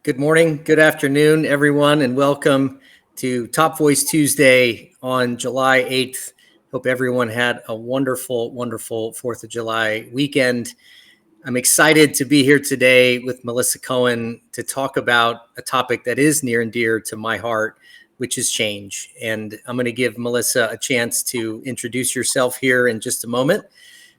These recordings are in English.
Good morning, good afternoon, everyone, and welcome to Top Voice Tuesday on July 8th. Hope everyone had a wonderful, wonderful 4th of July weekend. I'm excited to be here today with Melissa Cohen to talk about a topic that is near and dear to my heart, which is change. And I'm going to give Melissa a chance to introduce yourself here in just a moment.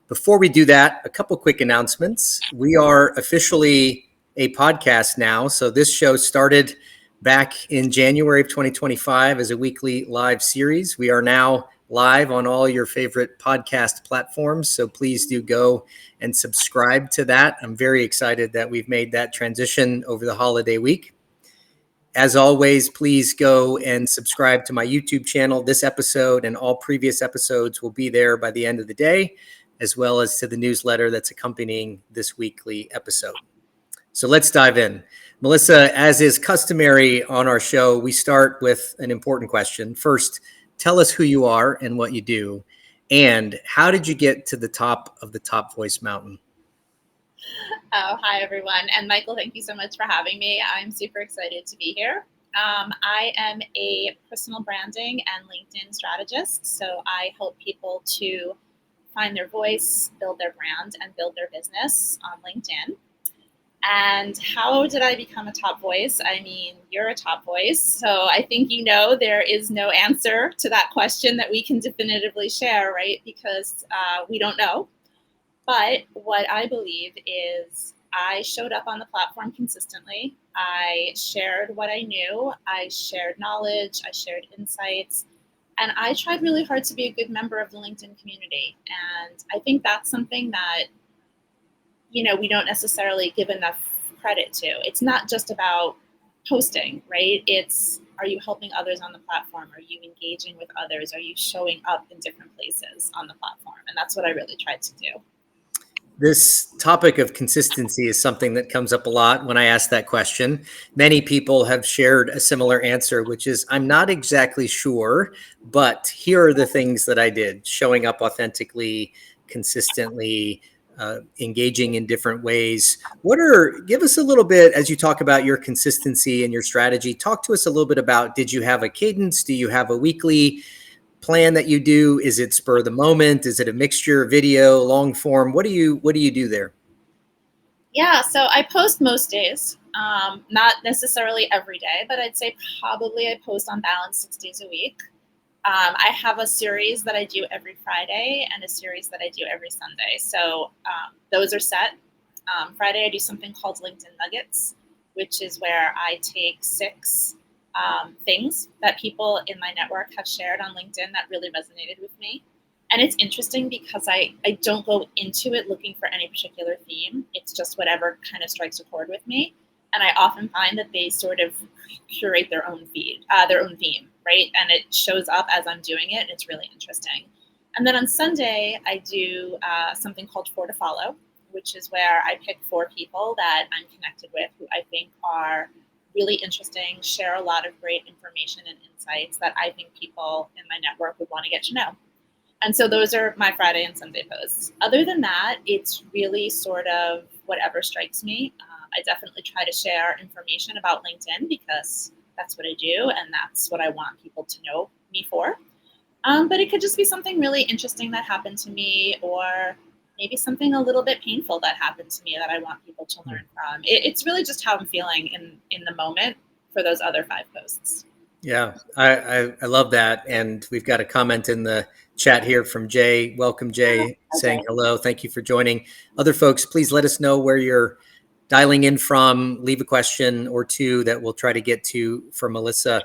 Before we do that, a couple quick announcements. We are officially a podcast now. So this show started back in January of 2025 as a weekly live series. We are now live on all your favorite podcast platforms. So please do go and subscribe to that. I'm very excited that we've made that transition over the holiday week. As always, please go and subscribe to my YouTube channel. This episode and all previous episodes will be there by the end of the day, as well as to the newsletter that's accompanying this weekly episode. So let's dive in. Melissa, as is customary on our show, we start with an important question. First, tell us who you are and what you do, and how did you get to the top of the Top Voice Mountain? Oh, hi, everyone. And Michael, thank you so much for having me. I'm super excited to be here. I am a personal branding and LinkedIn strategist. So I help people to find their voice, build their brand, and build their business on LinkedIn. And how did I become a top voice? I mean, you're a top voice. So I think there is no answer to that question that we can definitively share, right? Because we don't know. But what I believe is I showed up on the platform consistently. I shared what I knew. I shared knowledge. I shared insights. And I tried really hard to be a good member of the LinkedIn community. And I think that's something that, we don't necessarily give enough credit to. It's not just about posting, right? It's, are you helping others on the platform? Are you engaging with others? Are you showing up in different places on the platform? And that's what I really tried to do. This topic of consistency is something that comes up a lot when I ask that question. Many people have shared a similar answer, which is, I'm not exactly sure, but here are the things that I did: showing up authentically, consistently, engaging in different ways. Give us a little bit, as you talk about your consistency and your strategy, talk to us a little bit about, did you have a cadence? Do you have a weekly plan that you do? Is it spur of the moment? Is it a mixture, video, long form? What do you do there? Yeah, so I post most days, not necessarily every day, but I'd say probably I post on balance 6 days a week. I have a series that I do every Friday and a series that I do every Sunday. So those are set. Friday, I do something called LinkedIn Nuggets, which is where I take 6 things that people in my network have shared on LinkedIn that really resonated with me. And it's interesting because I don't go into it looking for any particular theme. It's just whatever kind of strikes a chord with me. And I often find that they sort of curate their own theme, right? And it shows up as I'm doing it. And it's really interesting. And then on Sunday, I do something called 4 to Follow, which is where I pick 4 people that I'm connected with who I think are really interesting, share a lot of great information and insights that I think people in my network would want to get to know. And so those are my Friday and Sunday posts. Other than that, it's really sort of whatever strikes me. I definitely try to share information about LinkedIn because that's what I do and that's what I want people to know me for. But it could just be something really interesting that happened to me, or maybe something a little bit painful that happened to me that I want people to learn from. It's really just how I'm feeling in the moment for those other 5 posts. Yeah, I love that. And we've got a comment in the chat here from Jay. Welcome, Jay, saying hello. Thank you for joining. Other folks, please let us know where you're dialing in from. Leave a question or 2 that we'll try to get to for Melissa.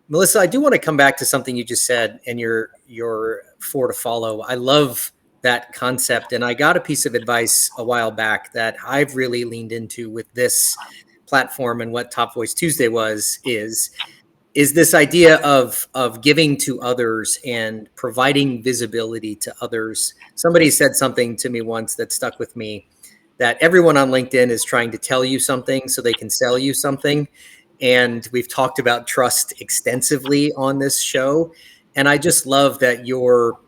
Melissa, I do want to come back to something you just said and your 4 to follow. I love that concept. And I got a piece of advice a while back that I've really leaned into with this platform and what Top Voice Tuesday is this idea of giving to others and providing visibility to others. Somebody said something to me once that stuck with me, that everyone on LinkedIn is trying to tell you something so they can sell you something. And we've talked about trust extensively on this show. And I just love that your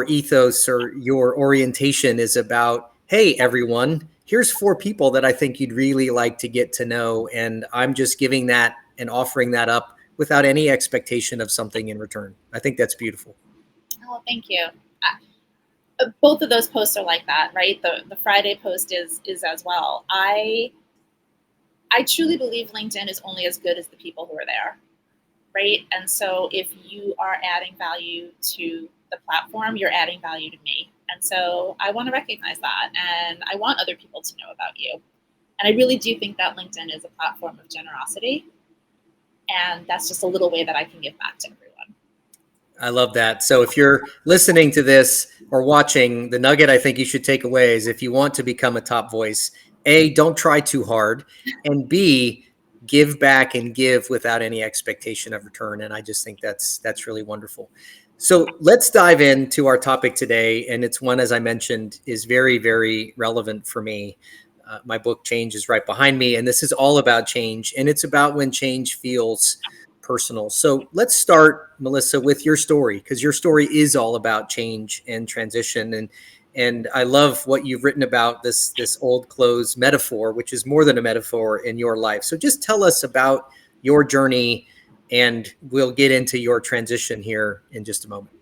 ethos or your orientation is about, hey, everyone, here's 4 people that I think you'd really like to get to know. And I'm just giving that and offering that up without any expectation of something in return. I think that's beautiful. Oh, thank you. Both of those posts are like that, right? The Friday post is as well. I truly believe LinkedIn is only as good as the people who are there, right? And so if you are adding value to the platform, you're adding value to me. And so I want to recognize that, and I want other people to know about you. And I really do think that LinkedIn is a platform of generosity, and that's just a little way that I can give back to everyone. I love that. So if you're listening to this or watching, the nugget I think you should take away is, if you want to become a top voice, A, don't try too hard, and B, give back and give without any expectation of return. And I just think that's really wonderful. So let's dive into our topic today. And it's one, as I mentioned, is very, very relevant for me. My book Change is right behind me, and this is all about change. And it's about when change feels personal. So let's start, Melissa, with your story, because your story is all about change and transition. And I love what you've written about this old clothes metaphor, which is more than a metaphor in your life. So just tell us about your journey, and we'll get into your transition here in just a moment.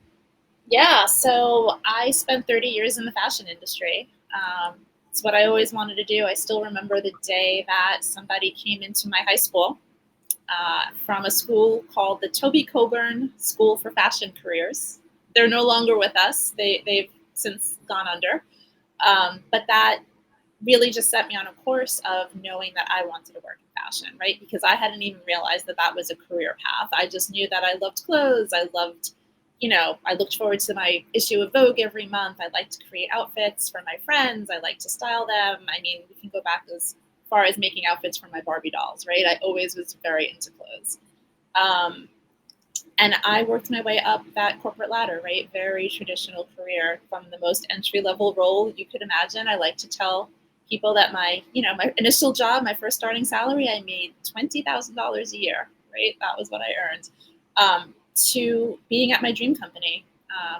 Yeah, so I spent 30 years in the fashion industry. It's what I always wanted to do. I still remember the day that somebody came into my high school from a school called the Toby Coburn School for Fashion Careers. They're no longer with us. They've since gone under. But that really just set me on a course of knowing that I wanted to work in fashion, right? Because I hadn't even realized that that was a career path. I just knew that I loved clothes. I loved, I looked forward to my issue of Vogue every month. I liked to create outfits for my friends. I liked to style them. I mean, we can go back as far as making outfits for my Barbie dolls, right? I always was very into clothes. And I worked my way up that corporate ladder, right? Very traditional career, from the most entry level role you could imagine. I like to tell people that my initial job, my first starting salary, I made $20,000 a year, right? That was what I earned. To being at my dream company,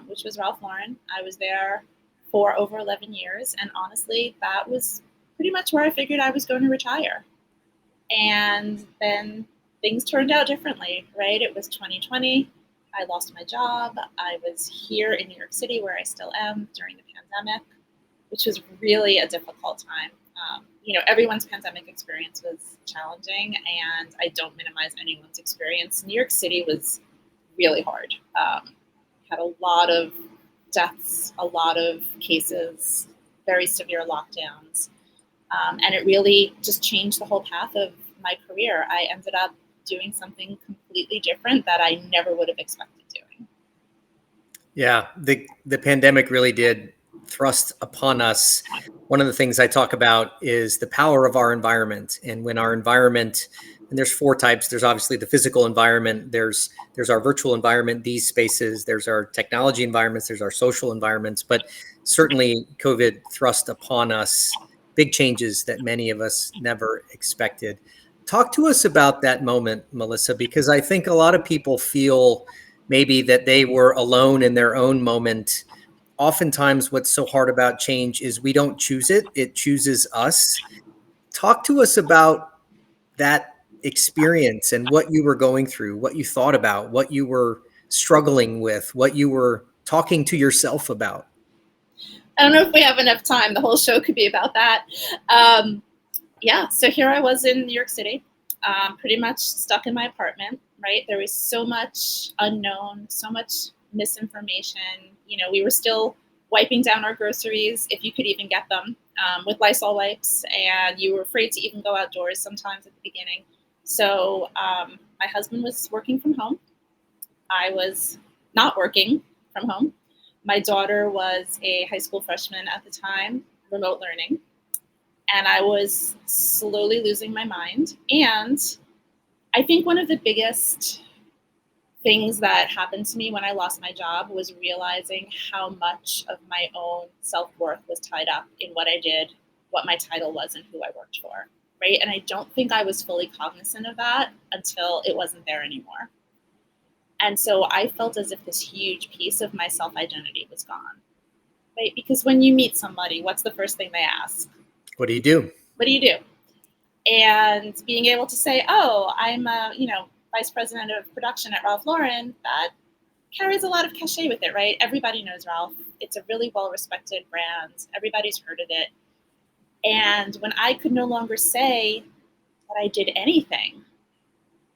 which was Ralph Lauren. I was there for over 11 years. And honestly, that was pretty much where I figured I was going to retire. And then things turned out differently, right? It was 2020. I lost my job. I was here in New York City, where I still am, during the pandemic, which was really a difficult time. Everyone's pandemic experience was challenging, and I don't minimize anyone's experience. New York City was really hard. Had a lot of deaths, a lot of cases, very severe lockdowns. And it really just changed the whole path of my career. I ended up doing something completely different that I never would have expected doing. Yeah, the pandemic really did thrust upon us. One of the things I talk about is the power of our environment. And when our environment, and there's 4 types. There's obviously the physical environment, there's our virtual environment, these spaces, there's our technology environments, there's our social environments. But certainly COVID thrust upon us big changes that many of us never expected. Talk to us about that moment, Melissa, because I think a lot of people feel maybe that they were alone in their own moment. Oftentimes, what's so hard about change is we don't choose it, it chooses us. Talk to us about that experience and what you were going through, what you thought about, what you were struggling with, what you were talking to yourself about. I don't know if we have enough time. The whole show could be about that. Yeah, so here I was in New York City, pretty much stuck in my apartment, right? There was so much unknown, so much misinformation. We were still wiping down our groceries, if you could even get them, with Lysol wipes, and you were afraid to even go outdoors sometimes at the beginning. So my husband was working from home. I was not working from home. My daughter was a high school freshman at the time, remote learning. And I was slowly losing my mind. And I think one of the biggest things that happened to me when I lost my job was realizing how much of my own self-worth was tied up in what I did, what my title was, and who I worked for, right? And I don't think I was fully cognizant of that until it wasn't there anymore. And so I felt as if this huge piece of my self-identity was gone, right? Because when you meet somebody, what's the first thing they ask? What do you do? What do you do? And being able to say, oh, I'm a, vice president of production at Ralph Lauren, that carries a lot of cachet with it, right? Everybody knows Ralph. It's a really well-respected brand. Everybody's heard of it. And when I could no longer say that I did anything,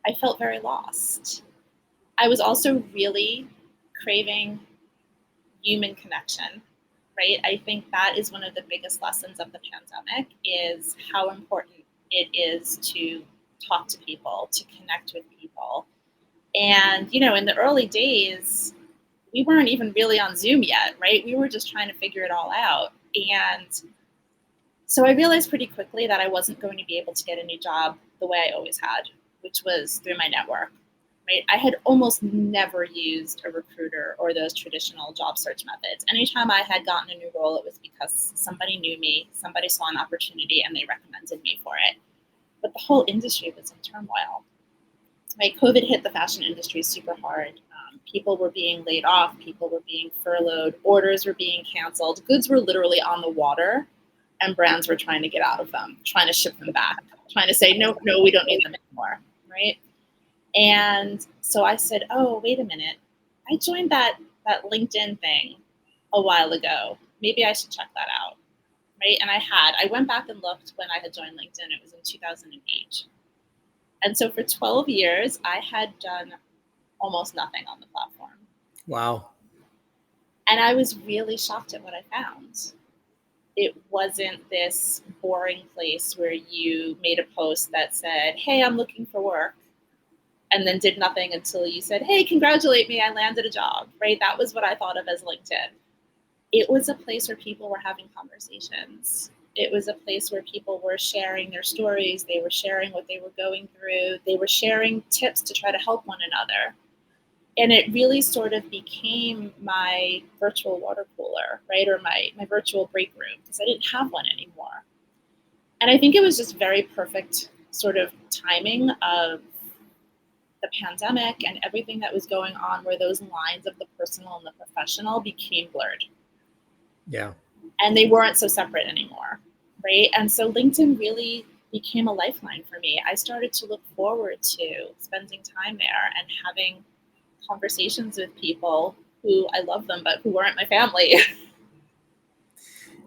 I felt very lost. I was also really craving human connection, right? I think that is one of the biggest lessons of the pandemic is how important it is to talk to people, to connect with people. And, in the early days, we weren't even really on Zoom yet, right? We were just trying to figure it all out. And so I realized pretty quickly that I wasn't going to be able to get a new job the way I always had, which was through my network, right? I had almost never used a recruiter or those traditional job search methods. Anytime I had gotten a new role, it was because somebody knew me, somebody saw an opportunity, and they recommended me for it. But the whole industry was in turmoil, right? COVID hit the fashion industry super hard. People were being laid off, people were being furloughed, orders were being canceled, goods were literally on the water, and brands were trying to get out of them, trying to ship them back, trying to say, no, we don't need them anymore, right? And so I said, oh, wait a minute. I joined that LinkedIn thing a while ago. Maybe I should check that out, right? And I went back and looked when I had joined LinkedIn. It was in 2008. And so for 12 years, I had done almost nothing on the platform. Wow. And I was really shocked at what I found. It wasn't this boring place where you made a post that said, hey, I'm looking for work, and then did nothing until you said, hey, congratulate me, I landed a job, right? That was what I thought of as LinkedIn. It was a place where people were having conversations. It was a place where people were sharing their stories. They were sharing what they were going through. They were sharing tips to try to help one another. And it really sort of became my virtual water cooler, right? Or my virtual break room, because I didn't have one anymore. And I think it was just very perfect sort of timing of the pandemic and everything that was going on where those lines of the personal and the professional became blurred. Yeah. And they weren't so separate anymore, right? And so LinkedIn really became a lifeline for me. I started to look forward to spending time there and having conversations with people who I love them, but who weren't my family.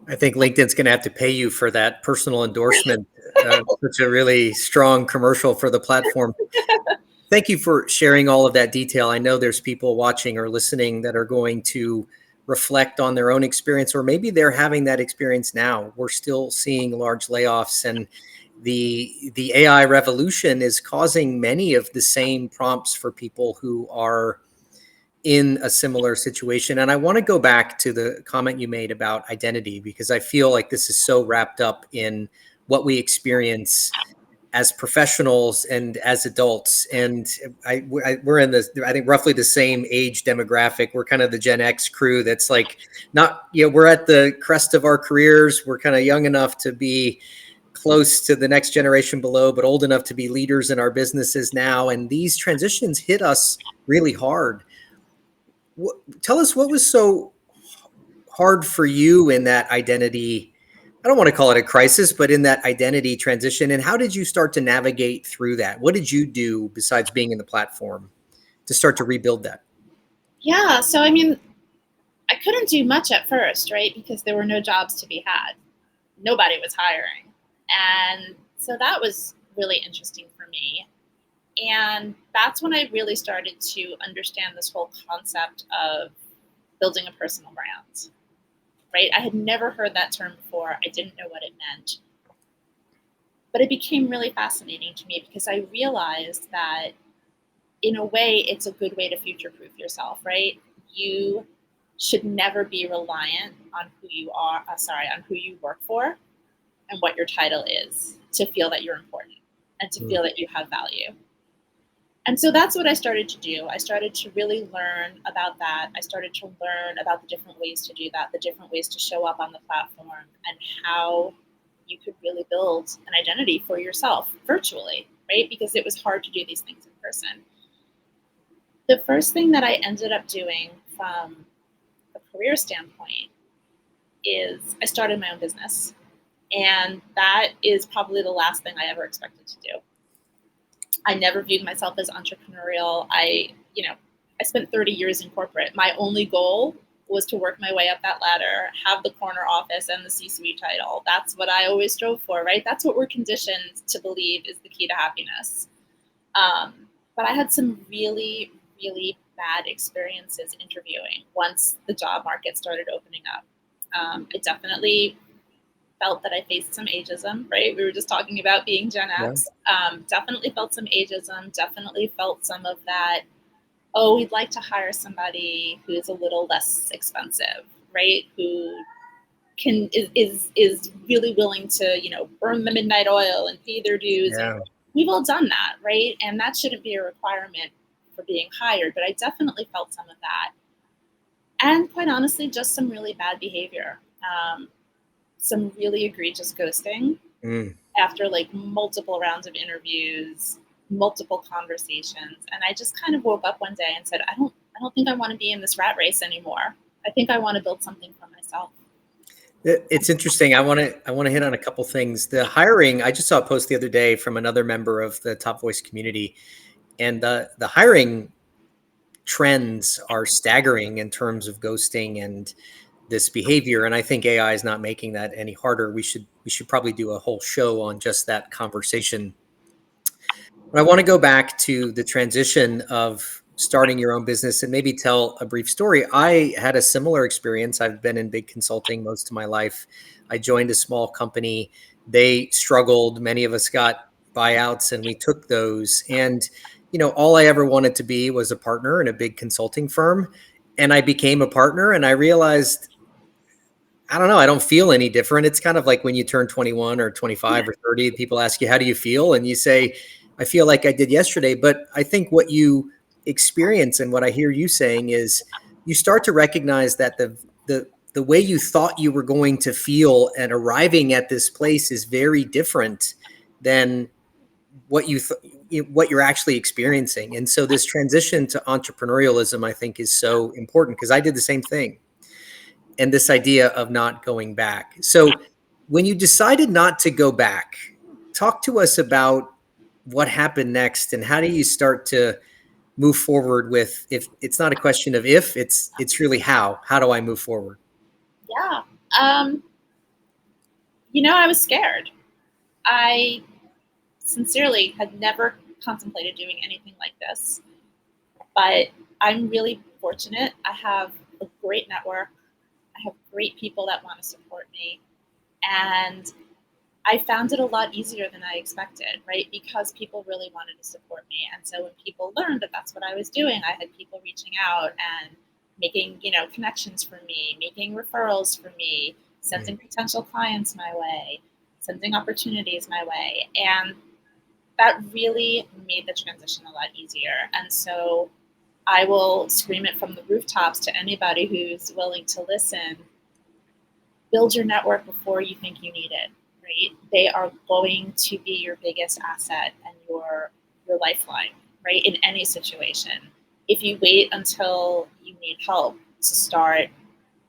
I think LinkedIn's going to have to pay you for that personal endorsement. Such a really strong commercial for the platform. Thank you for sharing all of that detail. I know there's people watching or listening that are going to reflect on their own experience, or maybe they're having that experience now. We're still seeing large layoffs, and the AI revolution is causing many of the same prompts for people who are in a similar situation. And I want to go back to the comment you made about identity, because I feel like this is so wrapped up in what we experience as professionals and as adults. And we're in the, I think, roughly the same age demographic. We're kind of the Gen X crew that's like, not, we're at the crest of our careers. We're kind of young enough to be close to the next generation below, but old enough to be leaders in our businesses now. And these transitions hit us really hard. Tell us what was so hard for you in that identity. I don't want to call it a crisis, but in that identity transition. And how did you start to navigate through that? What did you do besides being in the platform to start to rebuild that? Yeah, so I mean, I couldn't do much at first, right? Because there were no jobs to be had. Nobody was hiring. And so that was really interesting for me. And that's when I really started to understand this whole concept of building a personal brand, right? I had never heard that term before. I didn't know what it meant. But it became really fascinating to me because I realized that in a way, it's a good way to future-proof yourself, right? You should never be reliant on who you are, on who you work for and what your title is to feel that you're important and to feel that you have value. And so that's what I started to do. I started to really learn about that. I started to learn about the different ways to do that, the different ways to show up on the platform, and how you could really build an identity for yourself virtually, right? Because it was hard to do these things in person. The first thing that I ended up doing from a career standpoint is I started my own business. And that is probably the last thing I ever expected to do. I never viewed myself as entrepreneurial. I spent 30 years in corporate. My only goal was to work my way up that ladder, have the corner office and the C-suite title. That's what I always strove for, right? That's what we're conditioned to believe is the key to happiness. But I had some really, really bad experiences interviewing once the job market started opening up. I definitely felt that I faced some ageism, right? We were just talking about being Gen X. Definitely felt some ageism, definitely felt some of that, oh, we'd like to hire somebody who's a little less expensive, right? Who is really willing to, burn the midnight oil and pay their dues. Yeah. And we've all done that, right? And that shouldn't be a requirement for being hired, but I definitely felt some of that. And quite honestly, just some really bad behavior. Some really egregious ghosting after like multiple rounds of interviews, multiple conversations. And I just kind of woke up one day and said, I don't think I want to be in this rat race anymore. I think I want to build something for myself. It's interesting. I want to hit on a couple things. The hiring, I just saw a post the other day from another member of the Top Voice community, and the hiring trends are staggering in terms of ghosting and this behavior. And I think AI is not making that any harder. We should probably do a whole show on just that conversation. But I want to go back to the transition of starting your own business and maybe tell a brief story. I had a similar experience. I've been in big consulting most of my life. I joined a small company. They struggled. Many of us got buyouts and we took those. And, all I ever wanted to be was a partner in a big consulting firm. And I became a partner and I realized, I don't know, I don't feel any different. It's kind of like when you turn 21 or 25 or 30, people ask you, how do you feel? And you say, I feel like I did yesterday. But I think what you experience and what I hear you saying is you start to recognize that the way you thought you were going to feel and arriving at this place is very different than what what you're actually experiencing. And so this transition to entrepreneurialism, I think, is so important because I did the same thing. And this idea of not going back. So when you decided not to go back, talk to us about what happened next and how do you start to move forward with, if it's not a question of if, it's really how do I move forward? Yeah. I was scared. I sincerely had never contemplated doing anything like this, but I'm really fortunate. I have a great network. I have great people that want to support me. And I found it a lot easier than I expected, right? Because people really wanted to support me. And so when people learned that that's what I was doing, I had people reaching out and making, connections for me, making referrals for me, sending potential clients my way, sending opportunities my way. And that really made the transition a lot easier. And so I will scream it from the rooftops to anybody who's willing to listen. Build your network before you think you need it, right? They are going to be your biggest asset and your lifeline, right? In any situation. If you wait until you need help to start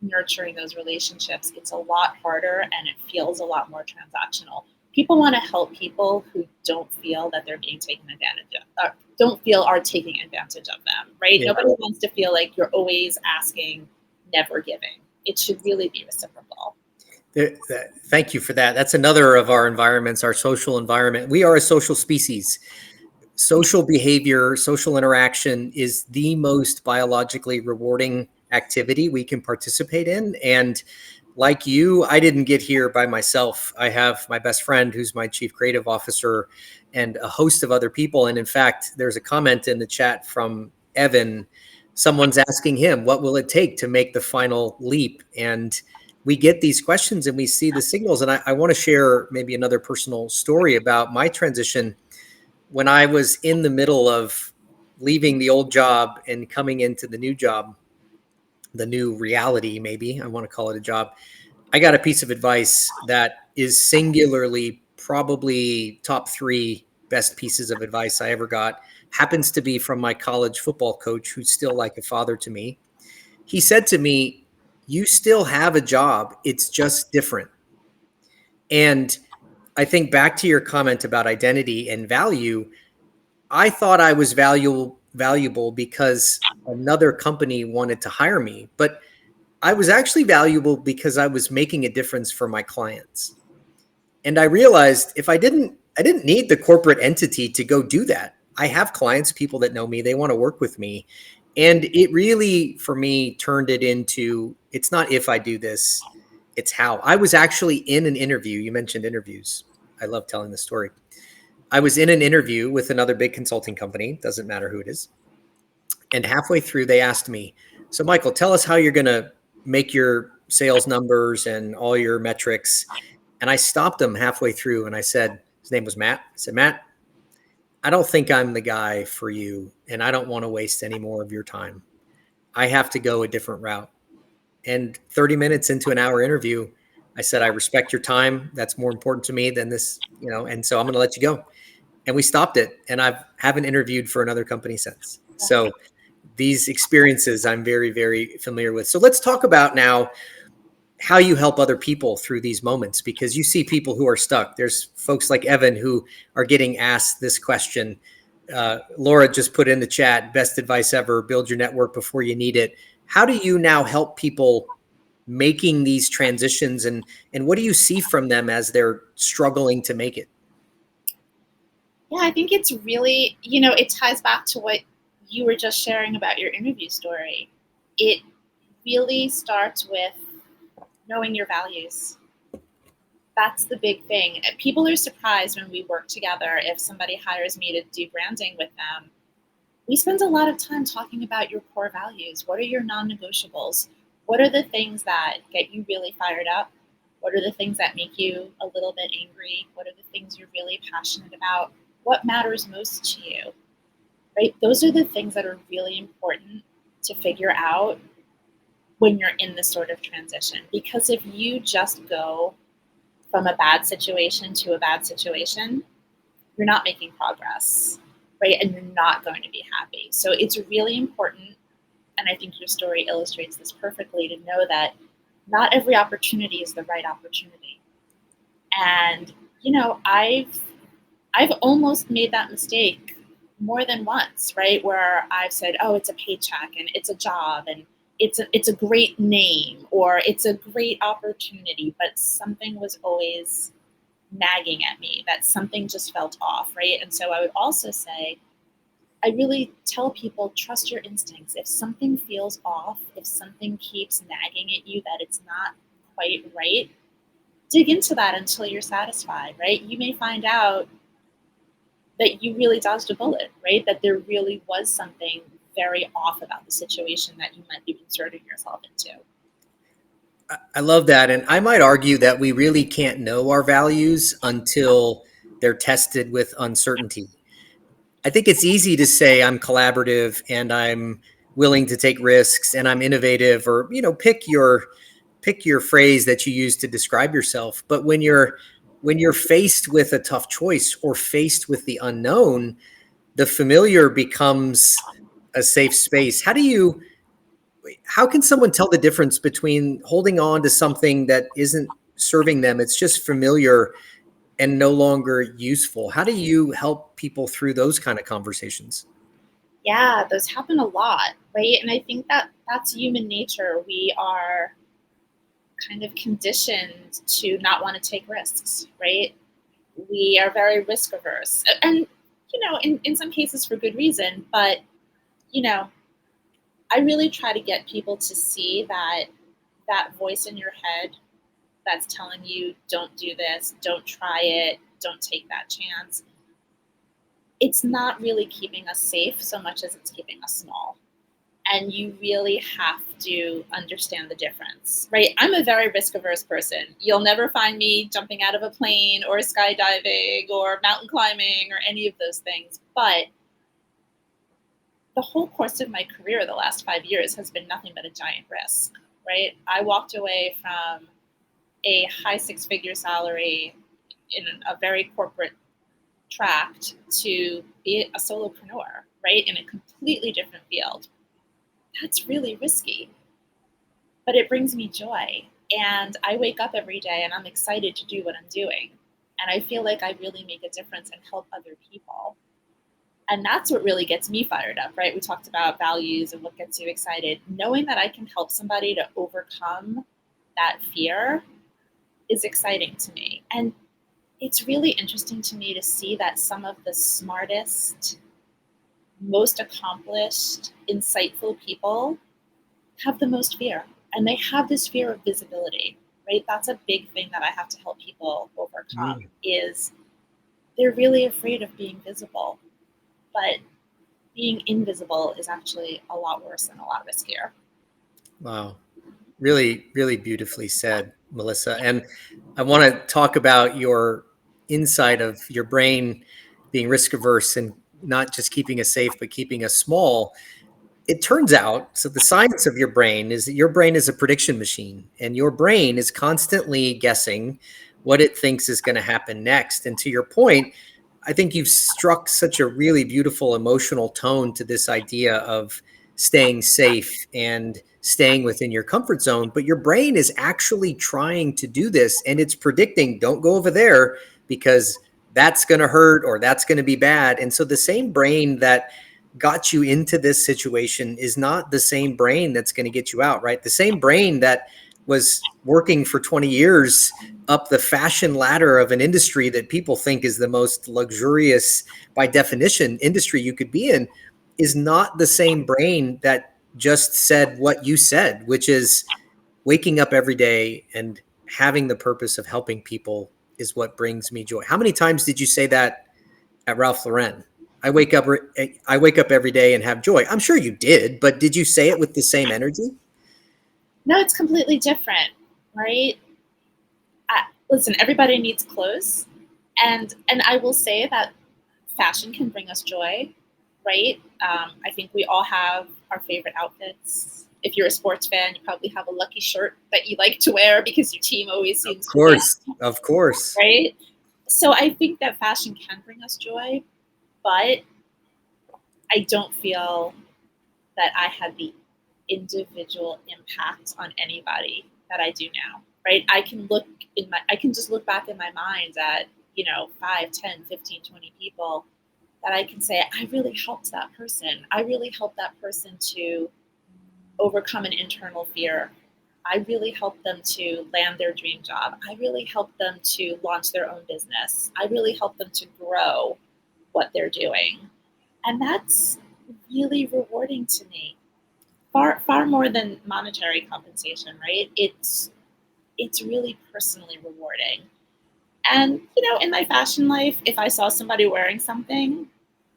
nurturing those relationships, it's a lot harder and it feels a lot more transactional. People want to help people who don't feel that they're being taken advantage of, don't feel are taking advantage of them, right? Yeah. Nobody wants to feel like you're always asking, never giving. It should really be reciprocal. Thank you for that. That's another of our environments, our social environment. We are a social species. Social behavior, social interaction is the most biologically rewarding activity we can participate in. And like you, I didn't get here by myself. I have my best friend who's my chief creative officer and a host of other people. And in fact, there's a comment in the chat from Evan. Someone's asking him, what will it take to make the final leap? And we get these questions and we see the signals. And I want to share maybe another personal story about my transition. When I was in the middle of leaving the old job and coming into the new job, the new reality, maybe I want to call it a job, I got a piece of advice that is singularly probably top 3 best pieces of advice I ever got. Happens to be from my college football coach, who's still like a father to me. He said to me, you still have a job. It's just different. And I think back to your comment about identity and value, I thought I was valuable because another company wanted to hire me, but I was actually valuable because I was making a difference for my clients. And I realized if I didn't need the corporate entity to go do that. I have clients, people that know me, they want to work with me. And it really, for me, turned it into it's not if I do this, it's how. I was actually in an interview. You mentioned interviews. I love telling the story. I was in an interview with another big consulting company, doesn't matter who it is. And halfway through, they asked me, so Michael, tell us how you're going to make your sales numbers and all your metrics. And I stopped him halfway through and I said, his name was Matt. I said, Matt, I don't think I'm the guy for you. And I don't want to waste any more of your time. I have to go a different route. And 30 minutes into an hour interview, I said, I respect your time. That's more important to me than this, and so I'm going to let you go. And we stopped it. And I haven't interviewed for another company since. So these experiences I'm very, very familiar with. So let's talk about now how you help other people through these moments, because you see people who are stuck. There's folks like Evan who are getting asked this question. Laura just put in the chat, best advice ever, build your network before you need it. How do you now help people making these transitions, and what do you see from them as they're struggling to make it? Yeah, I think it's really, it ties back to what you were just sharing about your interview story. It really starts with knowing your values. That's the big thing. People are surprised when we work together. If somebody hires me to do branding with them, we spend a lot of time talking about your core values. What are your non-negotiables? What are the things that get you really fired up? What are the things that make you a little bit angry? What are the things you're really passionate about? What matters most to you? Right? Those are the things that are really important to figure out when you're in this sort of transition. Because if you just go from a bad situation to a bad situation, you're not making progress, right? And you're not going to be happy. So it's really important, and I think your story illustrates this perfectly, to know that not every opportunity is the right opportunity. And I've almost made that mistake more than once, right? Where I've said, "Oh, it's a paycheck and it's a job and it's a great name or it's a great opportunity," but something was always nagging at me, that something just felt off, right? And so I would also say, I really tell people, trust your instincts. If something feels off, if something keeps nagging at you that it's not quite right, dig into that until you're satisfied, right? You may find out that you really dodged a bullet, right? That there really was something very off about the situation that you might be inserting yourself into. I love that. And I might argue that we really can't know our values until they're tested with uncertainty. I think it's easy to say I'm collaborative and I'm willing to take risks and I'm innovative, or pick your phrase that you use to describe yourself. But when you're faced with a tough choice or faced with the unknown, the familiar becomes a safe space. How can someone tell the difference between holding on to something that isn't serving them, it's just familiar and no longer useful? How do you help people through those kind of conversations? Yeah, those happen a lot, right? And I think that that's human nature. We are kind of conditioned to not want to take risks, right? We are very risk averse. And, in some cases for good reason, but, you know, I really try to get people to see that that voice in your head that's telling you, don't do this, don't try it, don't take that chance, it's not really keeping us safe so much as it's keeping us small. And you really have to understand the difference, right? I'm a very risk averse person. You'll never find me jumping out of a plane or skydiving or mountain climbing or any of those things. But the whole course of my career, the last 5 years, has been nothing but a giant risk, right? I walked away from a high six-figure salary in a very corporate tract to be a solopreneur, right? In a completely different field. That's really risky, but it brings me joy. And I wake up every day and I'm excited to do what I'm doing. And I feel like I really make a difference and help other people. And that's what really gets me fired up, right? We talked about values and what gets you excited. Knowing that I can help somebody to overcome that fear is exciting to me. And it's really interesting to me to see that some of the smartest, most accomplished, insightful people have the most fear. And they have this fear of visibility, right? That's a big thing that I have to help people overcome is they're really afraid of being visible. But being invisible is actually a lot worse and a lot riskier. Wow. Really, really beautifully said, Melissa. And I want to talk about your insight of your brain being risk averse and not just keeping us safe, but keeping us small. It turns out, so the science of your brain is that your brain is a prediction machine, and your brain is constantly guessing what it thinks is going to happen next. And to your point, I think you've struck such a really beautiful emotional tone to this idea of staying safe and staying within your comfort zone. But your brain is actually trying to do this, and it's predicting, don't go over there because that's going to hurt or that's going to be bad. And so the same brain that got you into this situation is not the same brain that's going to get you out, right? The same brain that was working for 20 years up the fashion ladder of an industry that people think is the most luxurious, by definition, industry you could be in is not the same brain that just said what you said, which is waking up every day and having the purpose of helping people is what brings me joy. How many times did you say that at Ralph Lauren? I wake up every day and have joy. I'm sure you did, but did you say it with the same energy? No, it's completely different, right? Listen, everybody needs clothes, and I will say that fashion can bring us joy, right? I think we all have our favorite outfits. If you're a sports fan, you probably have a lucky shirt that you like to wear because your team always Of seems to win, course, of course. right? So I think that fashion can bring us joy, but I don't feel that I had the individual impact on anybody that I do now, right? I can just look back in my mind at, 5, 10, 15, 20 people that I can say, I really helped that person. I really helped that person to overcome an internal fear. I really helped them to land their dream job. I really helped them to launch their own business. I really helped them to grow what they're doing. And that's really rewarding to me. Far more than monetary compensation, right? It's really personally rewarding. And in my fashion life, if I saw somebody wearing something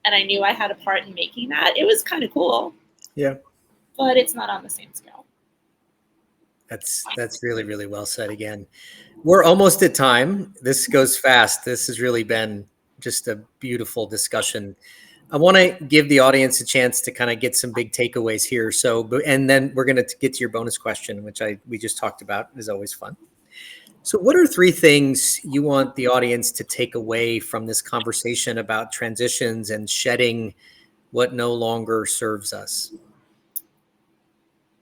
and I knew I had a part in making that, it was kind of cool, Yeah, but it's not on the same scale. that's really, really well said again. We're almost at time. This goes fast. This has really been just a beautiful discussion. I want to give the audience a chance to kind of get some big takeaways here. And then we're going to get to your bonus question, which we just talked about. Is always fun. So, what are three things you want the audience to take away from this conversation about transitions and shedding what no longer serves us?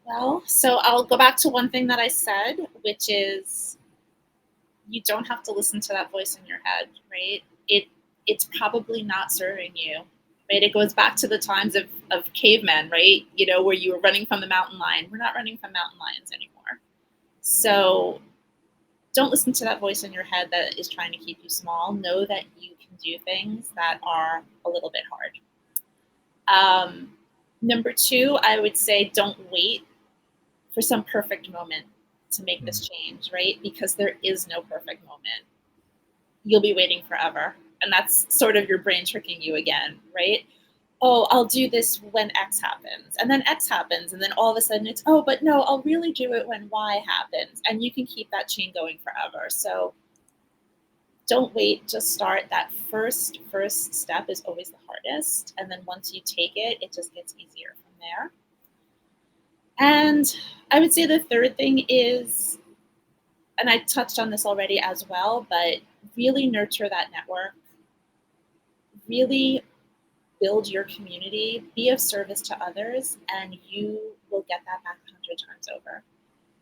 Well, so I'll go back to one thing that I said, which is you don't have to listen to that voice in your head, right? It's probably not serving you, right? It goes back to the times of cavemen, right? Where you were running from the mountain lion. We're not running from mountain lions anymore. So don't listen to that voice in your head that is trying to keep you small. Know that you can do things that are a little bit hard. Number two, I would say don't wait for some perfect moment to make this change, right? Because there is no perfect moment. You'll be waiting forever. And that's sort of your brain tricking you again, right? Oh, I'll do this when X happens. And then X happens. And then all of a sudden it's, oh, but no, I'll really do it when Y happens. And you can keep that chain going forever. So don't wait, just start. That first step is always the hardest. And then once you take it, it just gets easier from there. And I would say the third thing is, and I touched on this already as well, but really nurture that network. Really build your community, be of service to others, and you will get that back 100 times over.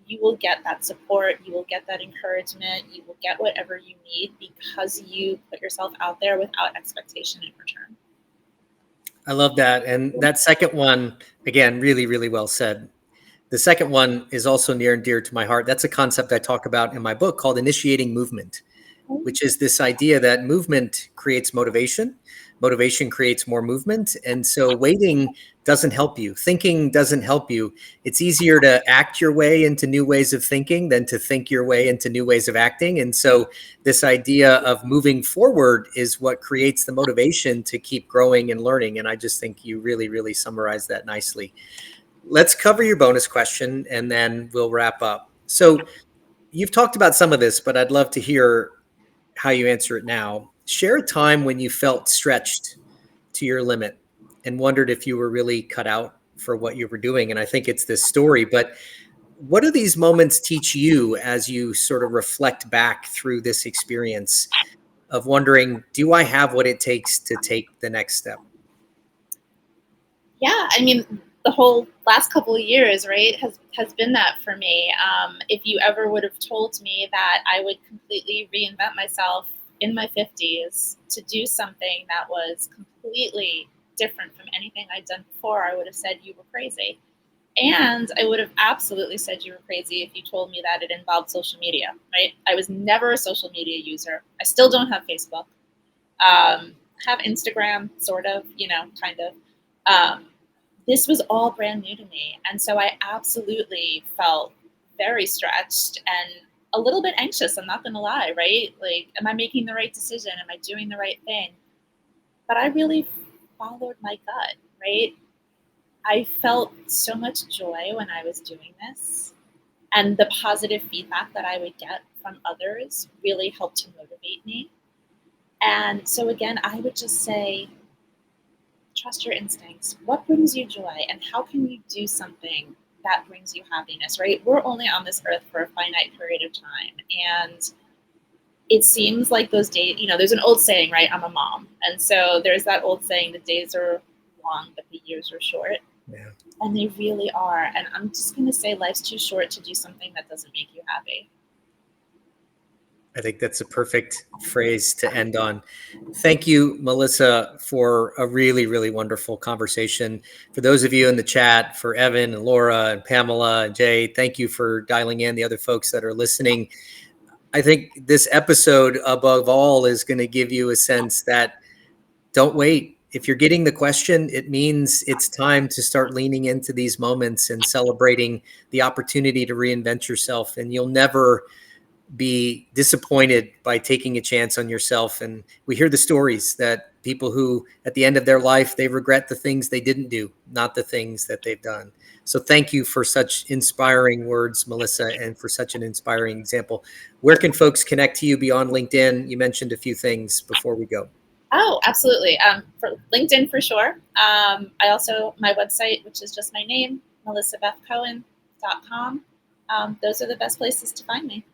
you will get that support, you will get that encouragement, you will get whatever you need because you put yourself out there without expectation in return. I love that. And that second one, again, really, really well said. The second one is also near and dear to my heart. That's a concept I talk about in my book called initiating movement, which is this idea that movement creates motivation. Motivation creates more movement. And so waiting doesn't help you. Thinking doesn't help you. It's easier to act your way into new ways of thinking than to think your way into new ways of acting. And so this idea of moving forward is what creates the motivation to keep growing and learning. And I just think you really, really summarized that nicely. Let's cover your bonus question and then we'll wrap up. So you've talked about some of this, but I'd love to hear how you answer it now. Share a time when you felt stretched to your limit and wondered if you were really cut out for what you were doing. And I think it's this story, but what do these moments teach you as you sort of reflect back through this experience of wondering, do I have what it takes to take the next step? Yeah, I mean, the whole last couple of years, right, has been that for me. If you ever would have told me that I would completely reinvent myself in my 50s to do something that was completely different from anything I'd done before, I would have said you were crazy. And I would have absolutely said you were crazy if you told me that it involved social media, right? I was never a social media user. I still don't have Facebook. Have Instagram, sort of, kind of. Um, this was all brand new to me. And so I absolutely felt very stretched and a little bit anxious. I'm not going to lie, right? Like, am I making the right decision? Am I doing the right thing? But I really followed my gut, right? I felt so much joy when I was doing this. And the positive feedback that I would get from others really helped to motivate me. And so, again, I would just say, trust your instincts. What brings you joy, and how can you do something that brings you happiness, right? We're only on this earth for a finite period of time. And it seems like those days, there's an old saying, right? I'm a mom. And so there's that old saying, the days are long, but the years are short. Yeah. And they really are. And I'm just going to say life's too short to do something that doesn't make you happy. I think that's a perfect phrase to end on. Thank you, Melissa, for a really, really wonderful conversation. For those of you in the chat, for Evan and Laura and Pamela and Jay, thank you for dialing in, the other folks that are listening. I think this episode, above all, is going to give you a sense that don't wait. If you're getting the question, it means it's time to start leaning into these moments and celebrating the opportunity to reinvent yourself. And you'll never be disappointed by taking a chance on yourself. And we hear the stories that people who at the end of their life, they regret the things they didn't do, not the things that they've done. So thank you for such inspiring words, Melissa, and for such an inspiring example. Where can folks connect to you beyond LinkedIn? You mentioned a few things before we go. Oh, absolutely. For LinkedIn, for sure. I also, my website, which is just my name, melissabethcohen.com. Those are the best places to find me.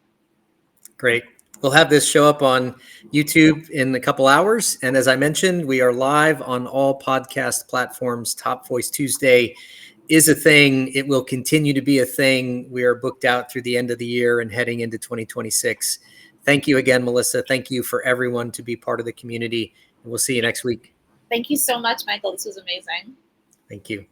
Great. We'll have this show up on YouTube in a couple hours. And as I mentioned, we are live on all podcast platforms. Top Voice Tuesday is a thing. It will continue to be a thing. We are booked out through the end of the year and heading into 2026. Thank you again, Melissa. Thank you for everyone to be part of the community. And we'll see you next week. Thank you so much, Michael. This was amazing. Thank you.